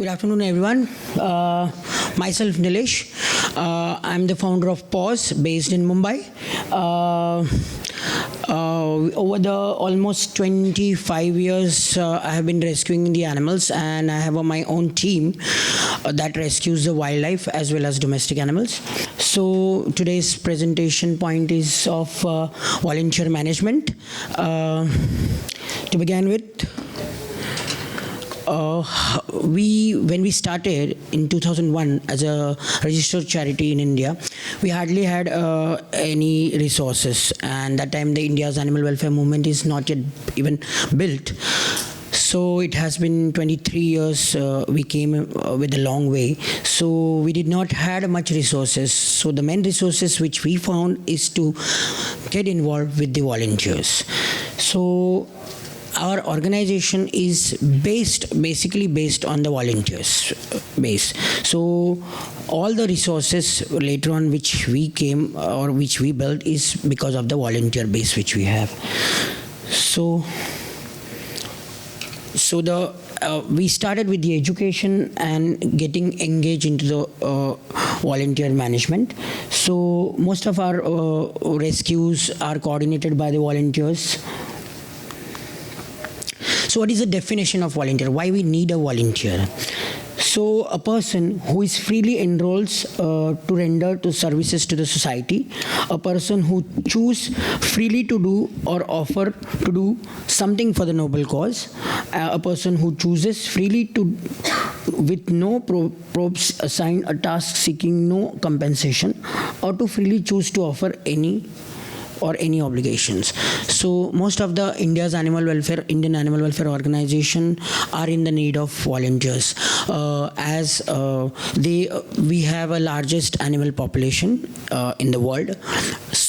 Good afternoon, everyone. Myself, Nilesh. I'm the founder of Pause, based in Mumbai. Over the almost 25 years, I have been rescuing the animals, and I have my own team that rescues the wildlife as well as domestic animals. So today's presentation point is of volunteer management. To begin with, when we started in 2001 as a registered charity in India, we hardly had any resources, and that time the India's animal welfare movement is not yet even built. So it has been 23 years. We came with a long way. So we did not had much resources. So the main resources which we found is to get involved with the volunteers. So our organization is basically based on the volunteers base. So all the resources later on which we came or which we built is because of the volunteer base which we have. We started with the education and getting engaged into the volunteer management. So most of our rescues are coordinated by the volunteers. So what is the definition of volunteer? Why we need a volunteer? So a person who is freely enrolls to render to services to the society, a person who choose freely to do or offer to do something for the noble cause, a person who chooses freely to with no probes assign a task seeking no compensation, or to freely choose to offer any obligations. So most of the Indian animal welfare organization are in the need of volunteers, as we have a largest animal population in the world,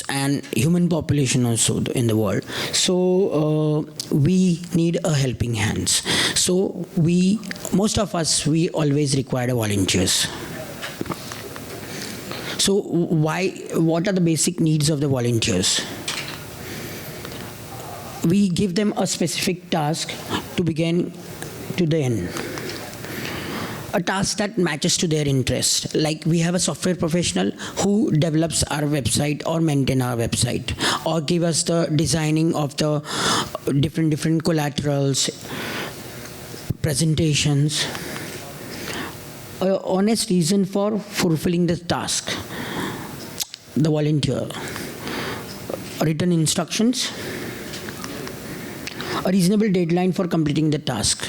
and human population also in the world. So we need a helping hands. So most of us always require volunteers. So what are the basic needs of the volunteers? We give them a specific task to begin to the end. A task that matches to their interest. Like we have a software professional who develops our website or maintain our website, or give us the designing of the different collaterals, presentations. A honest reason for fulfilling the task. The volunteer. Written instructions. A reasonable deadline for completing the task.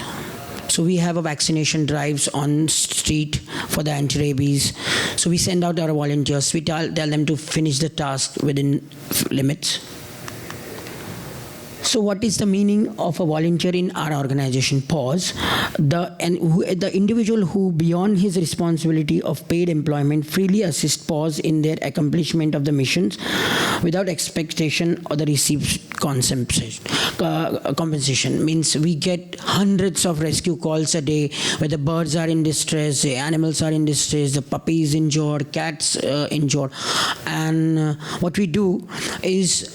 So we have a vaccination drives on street for the anti-rabies. So we send out our volunteers. We tell them to finish the task within limits. So what is the meaning of a volunteer in our organization, Pause? The individual who, beyond his responsibility of paid employment, freely assist Pause in their accomplishment of the missions without expectation or the received compensation. Means we get hundreds of rescue calls a day where the birds are in distress, the animals are in distress, the puppy is injured, cats injured. And what we do is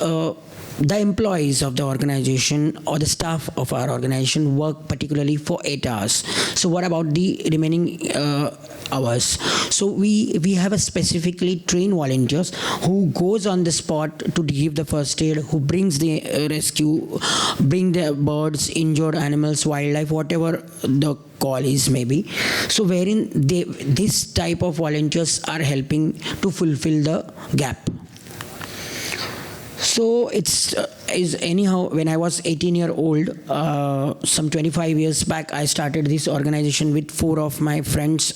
the employees of the organization or the staff of our organization work particularly for 8 hours. So what about the remaining hours? So we have a specifically trained volunteers who goes on the spot to give the first aid, who brings the rescue, bring the birds, injured animals, wildlife, whatever the call is maybe. So wherein this type of volunteers are helping to fulfill the gap. So anyhow, when I was 18-year-old, some 25 years back, I started this organization with 4 of my friends.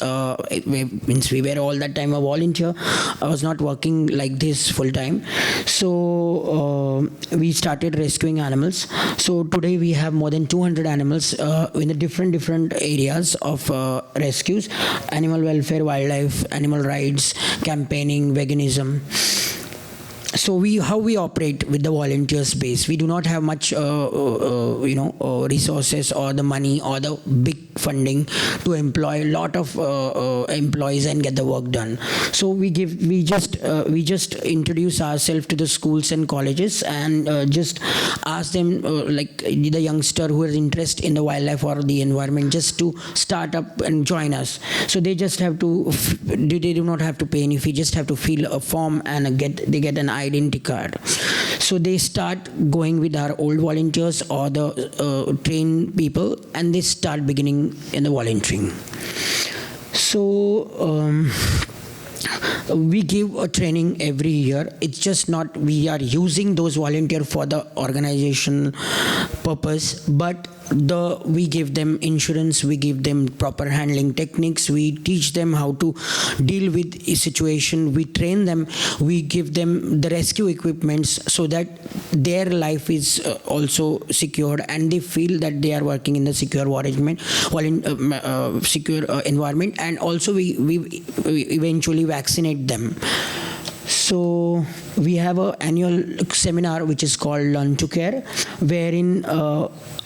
Means we were all that time a volunteer. I was not working like this full time. So we started rescuing animals. So today we have more than 200 animals in the different areas of rescues: animal welfare, wildlife, animal rights, campaigning, veganism. so how we operate with the volunteer space, we do not have much resources or the money or the big funding to employ a lot of employees and get the work done. So we just introduce ourselves to the schools and colleges and just ask them, like the youngster who is interested in the wildlife or the environment, just to start up and join us. So they just have to they do not have to pay any fee, just have to fill a form and they get an identity card. So they start going with our old volunteers or the trained people, and they start beginning in the volunteering. So we give a training every year. It's just not we are using those volunteers for the organization purpose, but we give them insurance, we give them proper handling techniques, we teach them how to deal with a situation, we train them, we give them the rescue equipments so that their life is also secured and they feel that they are working in the secure environment, and also we eventually vaccinate them. So we have an annual seminar which is called Learn to Care, wherein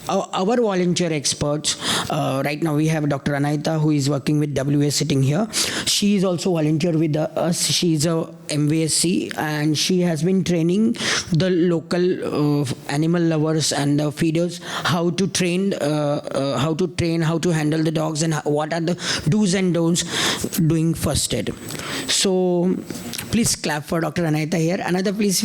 our volunteer experts, right now we have Dr. Anaita, who is working with WS sitting here. She is also volunteer with us. She is a MVSC, and she has been training the local animal lovers and the feeders how to handle the dogs, and what are the do's and don'ts doing first aid. So please clap for Dr. Anaita here. Anaita, please.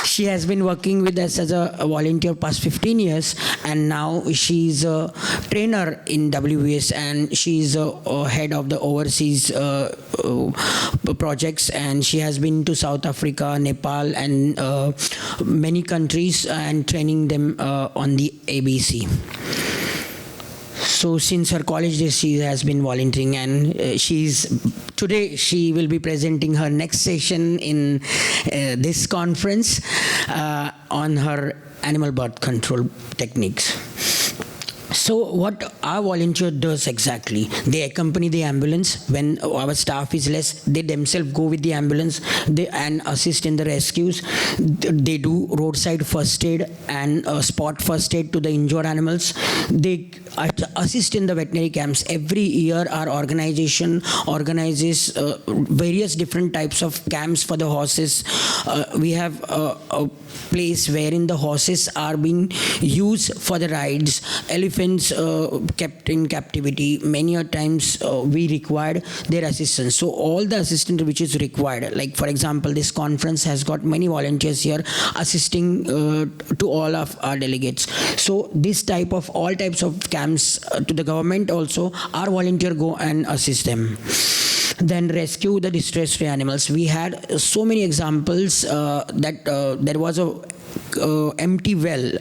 She has been working with us as a volunteer past 15 years, and now she's a trainer in WS, and she's a head of the overseas projects, and she has been to South Africa, Nepal, and many countries, and training them on the ABC. So since her college days, she has been volunteering, and today she will be presenting her next session in this conference on her animal birth control techniques. So what our volunteer does exactly, they accompany the ambulance. When our staff is less, they themselves go with the ambulance and assist in the rescues. They do roadside first aid and spot first aid to the injured animals. They assist in the veterinary camps. Every year our organization organizes various different types of camps for the horses. We have a place wherein the horses are being used for the rides. Elephants kept in captivity, many a times we required their assistance. So all the assistance which is required, like for example this conference has got many volunteers here assisting to all of our delegates. So this type of all types of camps to the government also, our volunteer go and assist them. Then rescue the distressed stray animals. We had so many examples that there was a empty well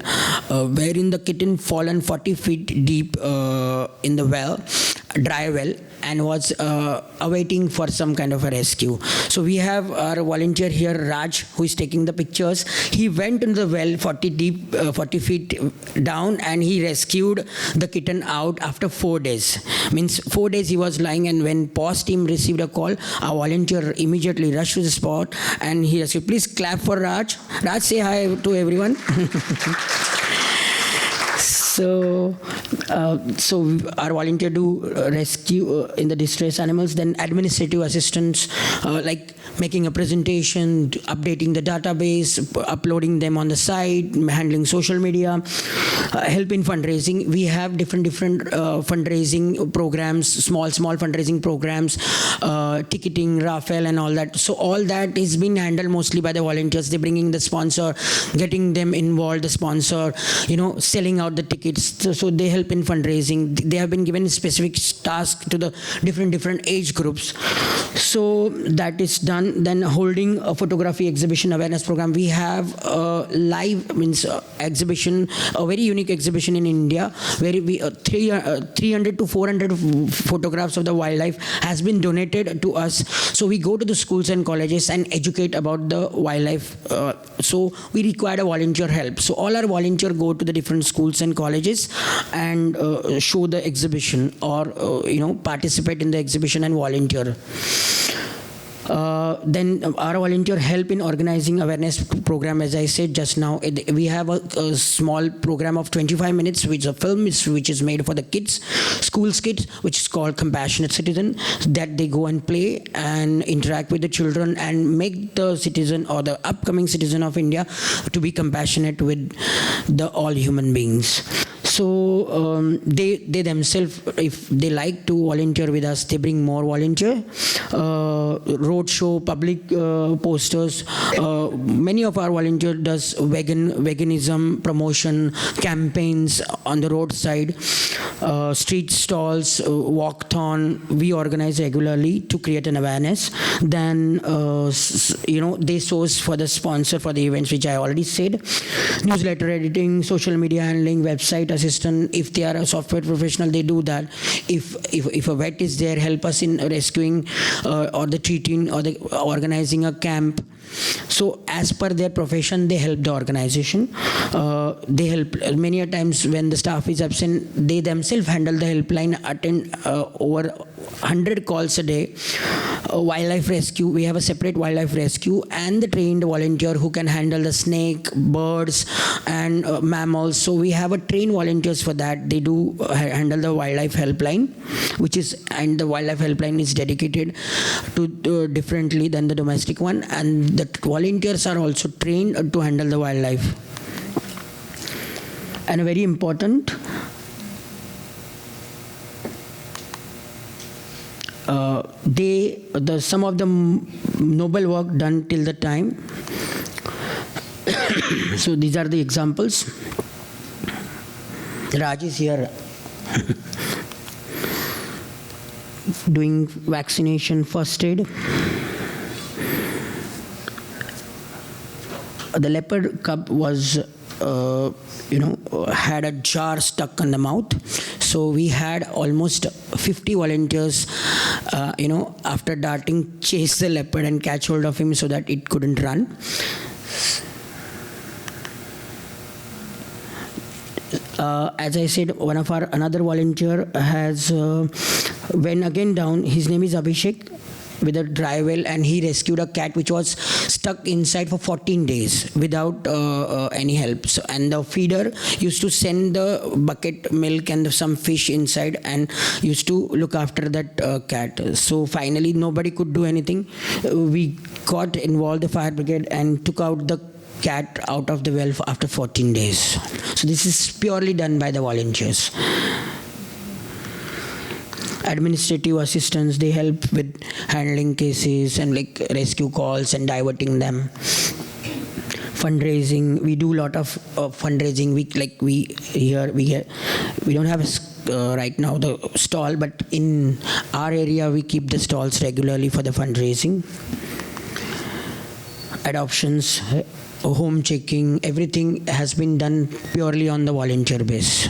wherein the kitten fallen 40 feet deep in the well, dry well, and was awaiting for some kind of a rescue. So we have our volunteer here, Raj, who is taking the pictures. He went into the well 40 feet down, and he rescued the kitten out after 4 days. Means 4 days he was lying, and when POS team received a call, our volunteer immediately rushed to the spot and he rescued. Please clap for Raj. Raj, say hi to everyone. So our volunteer do rescue in the distressed animals. Then administrative assistance, like making a presentation, updating the database, uploading them on the site, handling social media, help in fundraising. We have different fundraising programs, small fundraising programs, ticketing, raffle, and all that. So all that is being handled mostly by the volunteers. They're bringing the sponsor, getting them involved, the sponsor, selling out the tickets. So they help in fundraising. They have been given specific tasks to the different age groups. So that is done. Then holding a photography exhibition awareness program. We have a live exhibition, a very unique exhibition in India, where we 300 to 400 photographs of the wildlife has been donated to us. So we go to the schools and colleges and educate about the wildlife. So we require a volunteer help. So all our volunteers go to the different schools and colleges and show the exhibition, or participate in the exhibition and volunteer. Then our volunteer help in organizing awareness program. As I said just now, we have a small program of 25 minutes, which is a film which is made for the kids, schools kids, which is called Compassionate Citizen, that they go and play and interact with the children and make the citizen or the upcoming citizen of India to be compassionate with the all human beings. So they themselves, if they like to volunteer with us, they bring more volunteer. Road show, public posters. Many of our volunteers does veganism promotion campaigns on the roadside, street stalls, walkathon. We organize regularly to create an awareness. Then they source for the sponsor for the events, which I already said. Newsletter editing, social media handling, website assistant. If they are a software professional, they do that. If a vet is there, help us in rescuing or the treating or the organizing a camp. So as per their profession, they help the organization. They help many a times when the staff is absent. They themselves handle the helpline, attend over 100 calls a day. Wildlife rescue, we have a separate wildlife rescue and the trained volunteer who can handle the snake, birds and mammals. So we have a trained volunteers for that. They do handle the wildlife helpline, and the wildlife helpline is dedicated to differently than the domestic one, and the volunteers are also trained to handle the wildlife. And a very important, some of the noble work done till the time. So these are the examples. Raj is here doing vaccination, first aid. The leopard cub was had a jar stuck on the mouth. So we had almost 50 volunteers, after darting, chase the leopard and catch hold of him so that it couldn't run. As I said, one of our another volunteer has went again down. His name is Abhishek, with a dry well, and he rescued a cat which was stuck inside for 14 days without any help. So, and the feeder used to send the bucket milk and some fish inside and used to look after that cat. So finally nobody could do anything. We got involved, the fire brigade, and took out the cat out of the well after 14 days. So this is purely done by the volunteers. Administrative assistants, they help with handling cases and like rescue calls and diverting them. Fundraising, we do a lot of fundraising. We don't have right now the stall, but in our area we keep the stalls regularly for the fundraising. Adoptions, home checking, everything has been done purely on the volunteer base.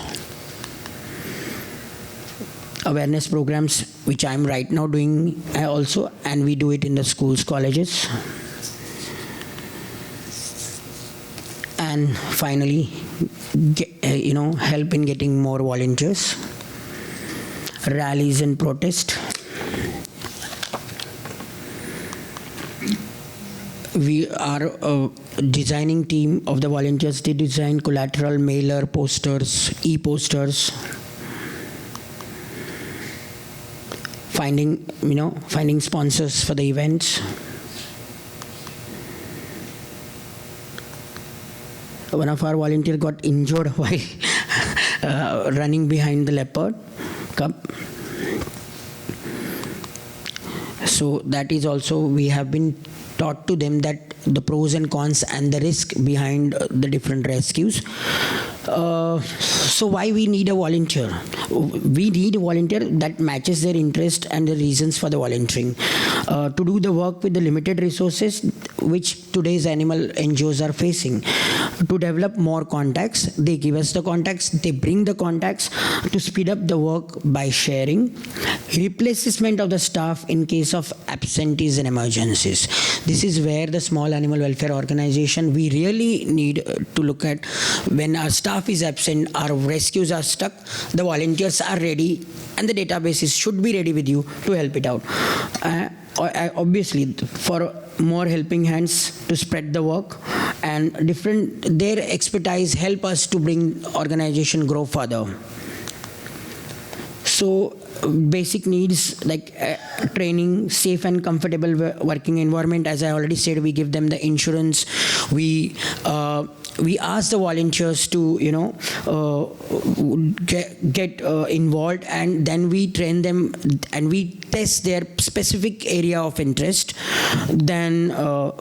Awareness programs, which I'm right now doing also, and we do it in the schools, colleges. And finally, help in getting more volunteers. Rallies and protest. We are a designing team of the volunteers. They design collateral, mailer, posters, e-posters. Finding sponsors for the events. One of our volunteers got injured while running behind the leopard cub. So that is also, we have been taught to them that the pros and cons and the risk behind the different rescues. So why we need a volunteer? We need a volunteer that matches their interest and the reasons for the volunteering. To do the work with the limited resources which today's animal NGOs are facing. To develop more contacts, they give us the contacts, they bring the contacts to speed up the work by sharing. Replacement of the staff in case of absentees and emergencies. This is where the small animal welfare organization, we really need to look at. When our staff is absent, our rescues are stuck, the volunteers are ready, and the databases should be ready with you to help it out. obviously for more helping hands to spread the work, and their expertise help us to bring organization grow further. So basic needs like training, safe and comfortable working environment. As I already said, we give them the insurance. We ask the volunteers to get involved, and then we train them and we test their specific area of interest. Then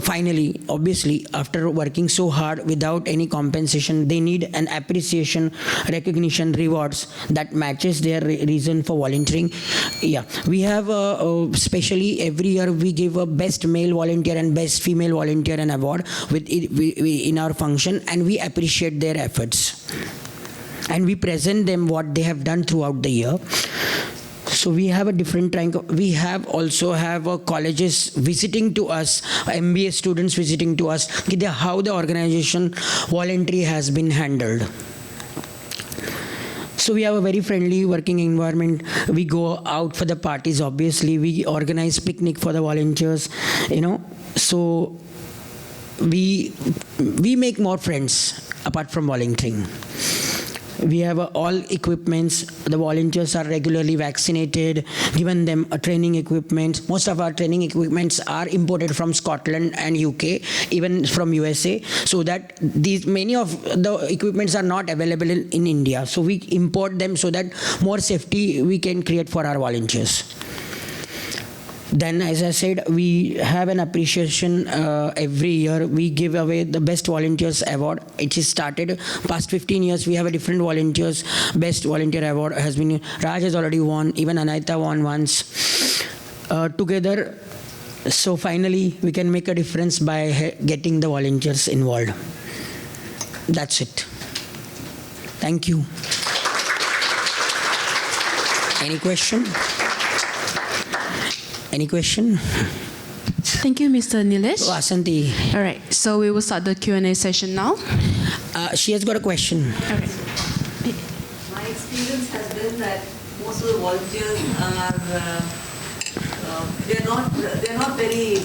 finally, obviously, after working so hard without any compensation, they need an appreciation, recognition, rewards that matches their reason for volunteering. Yeah, we have especially every year we give a best male volunteer and best female volunteer an award in our function, and we appreciate their efforts, and we present them what they have done throughout the year. So we have a different rank. We also have colleges visiting to us, MBA students visiting to us, how the organization voluntary has been handled. So we have a very friendly working environment. We go out for the parties, obviously. We organize picnic for the volunteers, So we make more friends apart from volunteering. We have all equipments. The volunteers are regularly vaccinated, given them a training equipment. Most of our training equipments are imported from Scotland and UK, even from USA, so that many of the equipments are not available in India. So we import them so that more safety we can create for our volunteers. Then, as I said, we have an appreciation every year. We give away the Best Volunteers Award. It is started past 15 years. We have a different volunteers. Best Volunteer Award has been, Raj has already won, even Anaita won once. Together, so finally, we can make a difference by getting the volunteers involved. That's it. Thank you. Any question? Any question? Thank you, Mr. Nilesh. Oh, Asanti. All right, so we will start the Q&A session now. She has got a question. All right. My experience has been that most of the volunteers are they're not very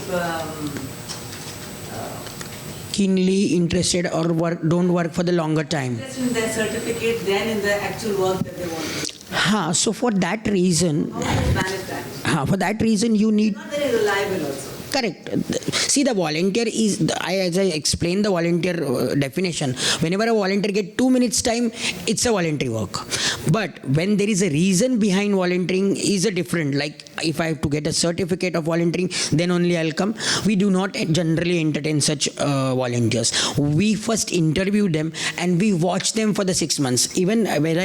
Keenly interested or don't work for the longer time. interested in their certificate than in the actual work that they want to do. So for that reason, How do you manage that? for that reason you need. Not very reliable also. Correct. See, the volunteer is, as I explained the volunteer definition, whenever a volunteer gets 2 minutes time, it's a voluntary work. But when there is a reason behind volunteering is a different, like if I have to get a certificate of volunteering, then only I'll come. We do not generally entertain such volunteers. We first interview them and we watch them for the 6 months. Even when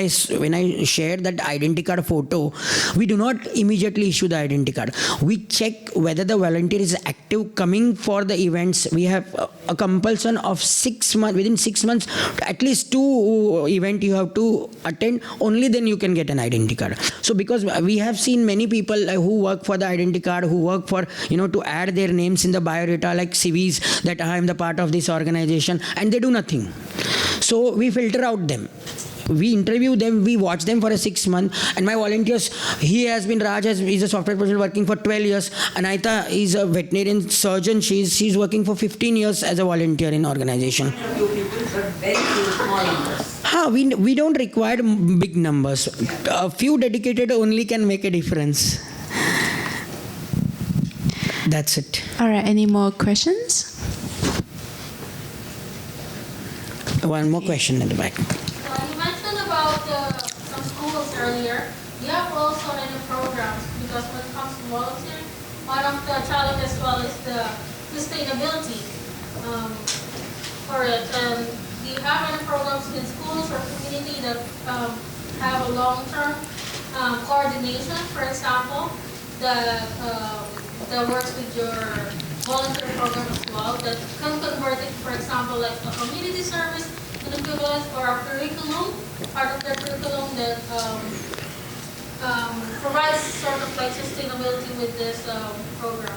I share that identity card photo, we do not immediately issue the identity card. We check whether the volunteer is active coming for the events. We have a compulsion of 6 months. Within 6 months, at least 2 events you have to attend. Only then you can get an identity card. So because we have seen many people who work for the identity card, who work for, to add their names in the biodata like CVs, that I am the part of this organization, and they do nothing. So we filter out them. We interview them, we watch them for a 6 months, and my volunteers, Raj is a software person working for 12 years, Anaita is a veterinarian surgeon, she's working for 15 years as a volunteer in organization. A few people, but very few small numbers. We don't require big numbers. A few dedicated only can make a difference. That's it. All right, any more questions? One more question at the back. You mentioned about some schools earlier. You have also any programs, because when it comes to volunteering, one of the challenges as well is the sustainability for it. Do you have any programs in schools or community that have a long-term coordination, for example, that works with your volunteer program as well, that can convert it, for example, like a community service, an equivalent, or a curriculum, part of their curriculum that provides sort of like sustainability with this program?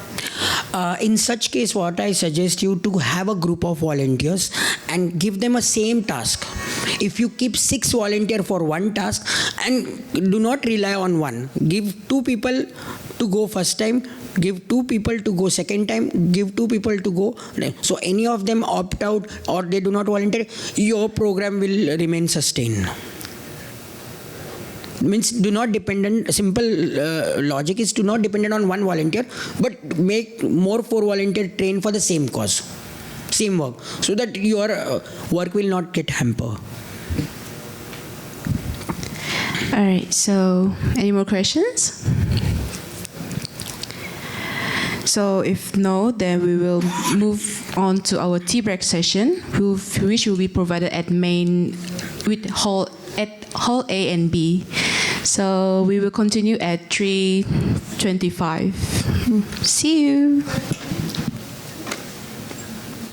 In such case, what I suggest you to have a group of volunteers and give them a same task. If you keep 6 volunteers for one task, and do not rely on one, give 2 people to to go first time, give 2 people to go second time, give 2 people to go. So any of them opt out or they do not volunteer, your program will remain sustained. Means do not dependent, simple logic is to not dependent on one volunteer, but make more 4 volunteer train for the same cause, same work, so that your work will not get hampered. All right, so any more questions? So if no, then we will move on to our tea break session, which will be provided at Hall A and B. So we will continue at 3:25. See you.